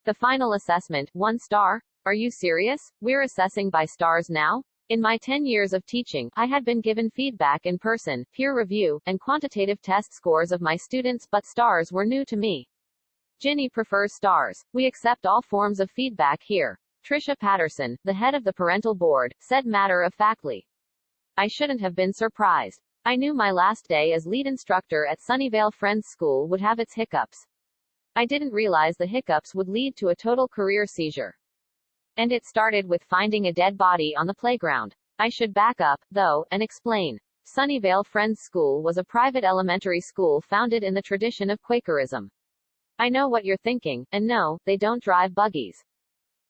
The final assessment, 1 star? Are you serious? We're assessing by stars now? In my 10 years of teaching, I had been given feedback in person, peer review, and quantitative test scores of my students, but stars were new to me. Ginny prefers stars. We accept all forms of feedback here. Trisha Patterson, the head of the parental board, said matter-of-factly. I shouldn't have been surprised. I knew my last day as lead instructor at Sunnyvale Friends School would have its hiccups. I didn't realize the hiccups would lead to a total career seizure. And it started with finding a dead body on the playground. I should back up, though, and explain. Sunnyvale Friends School was a private elementary school founded in the tradition of Quakerism. I know what you're thinking, and no, they don't drive buggies.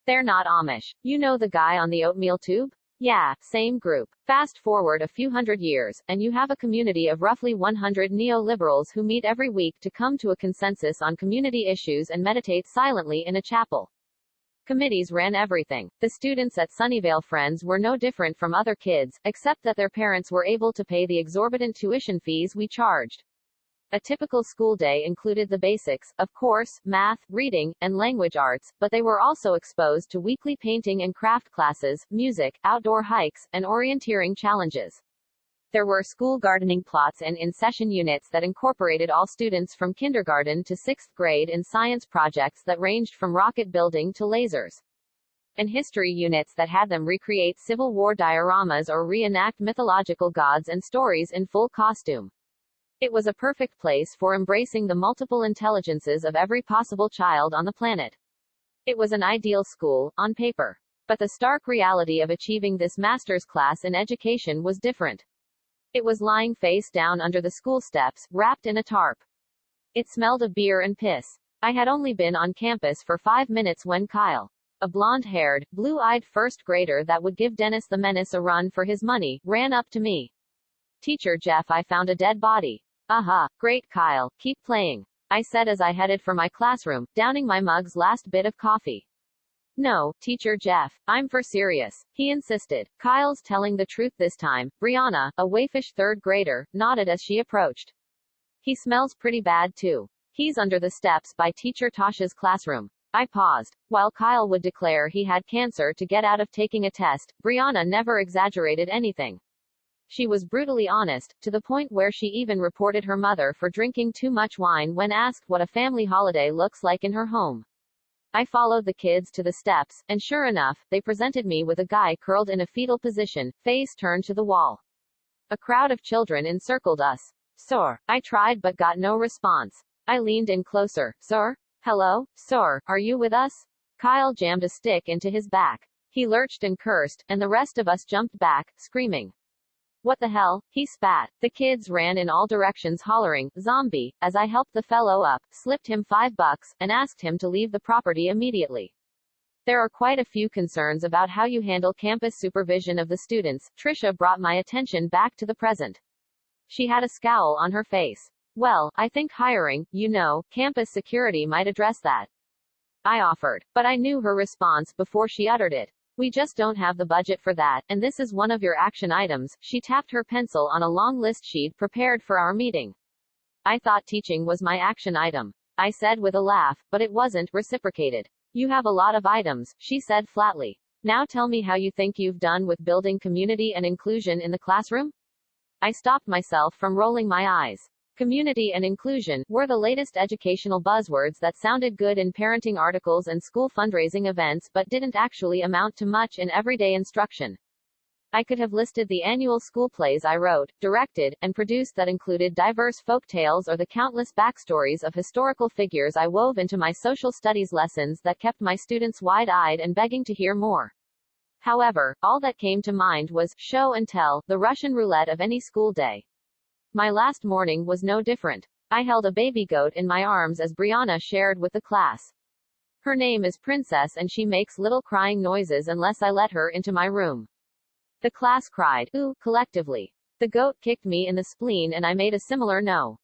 They're not Amish. You know the guy on the oatmeal tube? Yeah, same group. Fast forward a few hundred years, and you have a community of roughly 100 neoliberals who meet every week to come to a consensus on community issues and meditate silently in a chapel. Committees ran everything. The students at Sunnyvale Friends were no different from other kids, except that their parents were able to pay the exorbitant tuition fees we charged. A typical school day included the basics, of course, math, reading, and language arts, but they were also exposed to weekly painting and craft classes, music, outdoor hikes, and orienteering challenges. There were school gardening plots and in-session units that incorporated all students from kindergarten to 6th grade in science projects that ranged from rocket building to lasers. And history units that had them recreate Civil War dioramas or reenact mythological gods and stories in full costume. It was a perfect place for embracing the multiple intelligences of every possible child on the planet. It was an ideal school, on paper. But the stark reality of achieving this master's class in education was different. It was lying face down under the school steps, wrapped in a tarp. It smelled of beer and piss. I had only been on campus for 5 minutes when Kyle, a blonde-haired, blue-eyed first grader that would give Dennis the Menace a run for his money, ran up to me. Teacher Jeff, I found a dead body. Aha, great Kyle, keep playing, I said as I headed for my classroom, downing my mug's last bit of coffee. No, Teacher Jeff, I'm for serious, he insisted. Kyle's telling the truth this time. Brianna, a waifish third grader, nodded as she approached. He smells pretty bad too. He's under the steps by Teacher Tasha's classroom. I paused. While Kyle would declare he had cancer to get out of taking a test, Brianna never exaggerated anything. She was brutally honest, to the point where she even reported her mother for drinking too much wine when asked what a family holiday looks like in her home. I followed the kids to the steps, and sure enough, they presented me with a guy curled in a fetal position, face turned to the wall. A crowd of children encircled us. Sir, I tried but got no response. I leaned in closer. Sir? Hello? Sir, are you with us? Kyle jammed a stick into his back. He lurched and cursed, and the rest of us jumped back, screaming. What the hell? He spat. The kids ran in all directions hollering, zombie, as I helped the fellow up, slipped him $5, and asked him to leave the property immediately. There are quite a few concerns about how you handle campus supervision of the students. Trisha brought my attention back to the present. She had a scowl on her face. Well, I think hiring, campus security might address that. I offered. But I knew her response before she uttered it. We just don't have the budget for that, and this is one of your action items. She tapped her pencil on a long list she'd prepared for our meeting. I thought teaching was my action item. I said with a laugh, but it wasn't reciprocated. You have a lot of items, she said flatly. Now tell me how you think you've done with building community and inclusion in the classroom? I stopped myself from rolling my eyes. Community and inclusion were the latest educational buzzwords that sounded good in parenting articles and school fundraising events but didn't actually amount to much in everyday instruction. I could have listed the annual school plays I wrote, directed, and produced that included diverse folk tales or the countless backstories of historical figures I wove into my social studies lessons that kept my students wide-eyed and begging to hear more. However, all that came to mind was show and tell, the Russian roulette of any school day. My last morning was no different. I held a baby goat in my arms as Brianna shared with the class. Her name is Princess and she makes little crying noises unless I let her into my room. The class cried, ooh, collectively. The goat kicked me in the spleen and I made a similar no.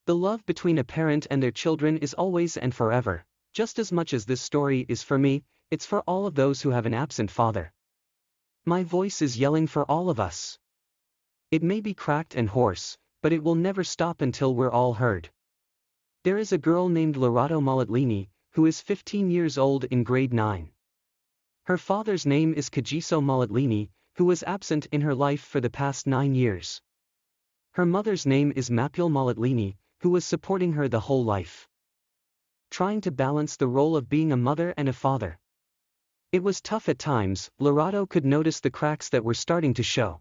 The love between a parent and their children is always and forever. Just as much as this story is for me, it's for all of those who have an absent father. My voice is yelling for all of us. It may be cracked and hoarse, but it will never stop until we're all heard. There is a girl named Lorato Malatlini, who is 15 years old in grade 9. Her father's name is Kagiso Malatlini, who was absent in her life for the past 9 years. Her mother's name is Mapul Malatlini, who was supporting her the whole life. Trying to balance the role of being a mother and a father. It was tough at times. Lorato could notice the cracks that were starting to show.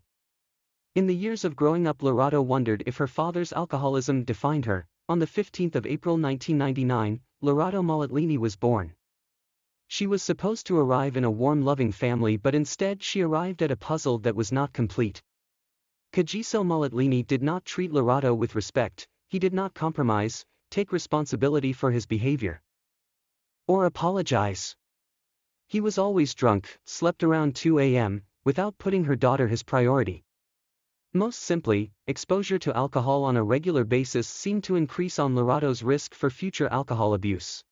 In the years of growing up, Lorato wondered if her father's alcoholism defined her. On the 15th of April 1999, Lorato Malatlini was born. She was supposed to arrive in a warm, loving family, but instead she arrived at a puzzle that was not complete. Kagiso Malatlini did not treat Lorato with respect. He did not compromise, take responsibility for his behavior, or apologize. He was always drunk, slept around 2 a.m., without putting her daughter his priority. Most simply, exposure to alcohol on a regular basis seemed to increase on Lorato's risk for future alcohol abuse.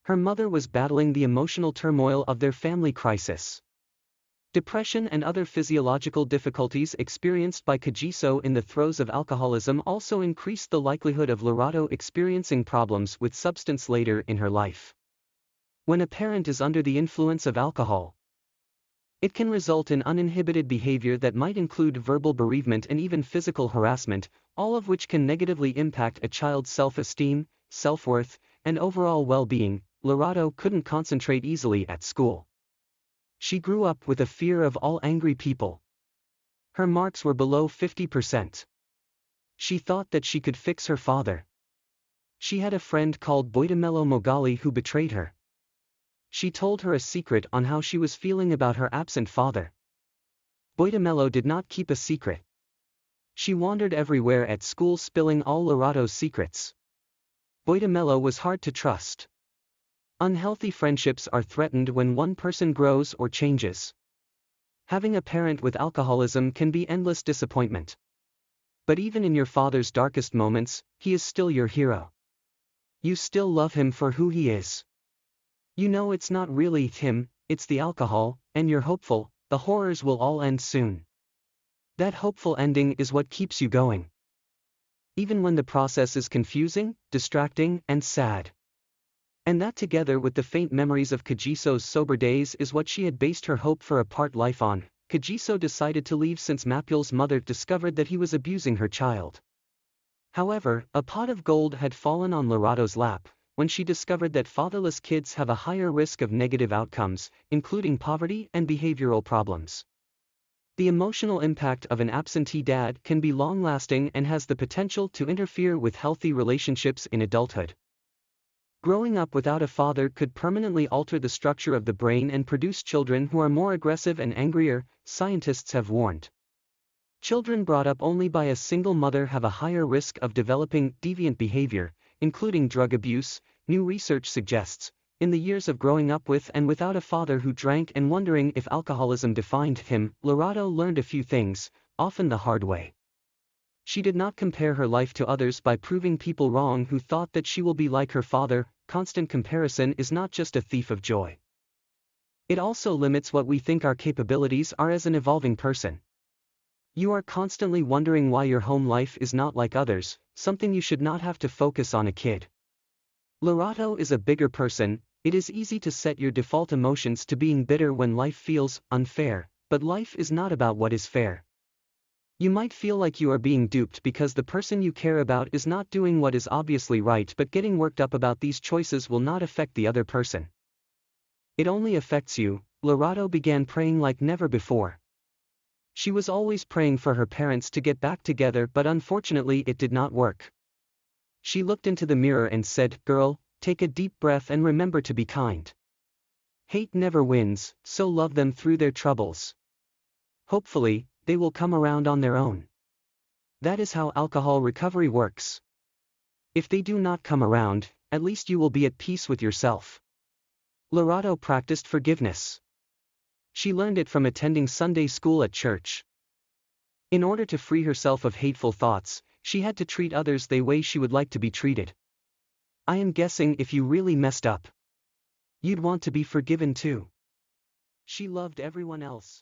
Her mother was battling the emotional turmoil of their family crisis. Depression and other physiological difficulties experienced by Kagiso in the throes of alcoholism also increased the likelihood of Lorato experiencing problems with substance later in her life. When a parent is under the influence of alcohol, it can result in uninhibited behavior that might include verbal bereavement and even physical harassment, all of which can negatively impact a child's self-esteem, self-worth, and overall well-being. Lorato couldn't concentrate easily at school. She grew up with a fear of all angry people. Her marks were below 50%. She thought that she could fix her father. She had a friend called Boitamelo Mogali who betrayed her. She told her a secret on how she was feeling about her absent father. Boitamelo did not keep a secret. She wandered everywhere at school, spilling all Lorato's secrets. Boitamelo was hard to trust. Unhealthy friendships are threatened when one person grows or changes. Having a parent with alcoholism can be endless disappointment. But even in your father's darkest moments, he is still your hero. You still love him for who he is. You know it's not really him, it's the alcohol, and you're hopeful, the horrors will all end soon. That hopeful ending is what keeps you going. Even when the process is confusing, distracting, and sad. And that, together with the faint memories of Kagiso's sober days, is what she had based her hope for a part life on. Kagiso decided to leave since Mapul's mother discovered that he was abusing her child. However, a pot of gold had fallen on Lorato's lap when she discovered that fatherless kids have a higher risk of negative outcomes, including poverty and behavioral problems. The emotional impact of an absentee dad can be long-lasting and has the potential to interfere with healthy relationships in adulthood. Growing up without a father could permanently alter the structure of the brain and produce children who are more aggressive and angrier, scientists have warned. Children brought up only by a single mother have a higher risk of developing deviant behavior, including drug abuse, new research suggests. In the years of growing up with and without a father who drank and wondering if alcoholism defined him, Lorato learned a few things, often the hard way. She did not compare her life to others by proving people wrong who thought that she will be like her father. Constant comparison is not just a thief of joy. It also limits what we think our capabilities are as an evolving person. You are constantly wondering why your home life is not like others, something you should not have to focus on a kid. Lorato is a bigger person. It is easy to set your default emotions to being bitter when life feels unfair, but life is not about what is fair. You might feel like you are being duped because the person you care about is not doing what is obviously right, but getting worked up about these choices will not affect the other person. It only affects you. Lorato began praying like never before. She was always praying for her parents to get back together, but unfortunately it did not work. She looked into the mirror and said, "Girl, take a deep breath and remember to be kind. Hate never wins, so love them through their troubles. Hopefully, they will come around on their own." That is how alcohol recovery works. If they do not come around, at least you will be at peace with yourself. Lorato practiced forgiveness. She learned it from attending Sunday school at church. In order to free herself of hateful thoughts, she had to treat others the way she would like to be treated. I am guessing if you really messed up, you'd want to be forgiven too. She loved everyone else.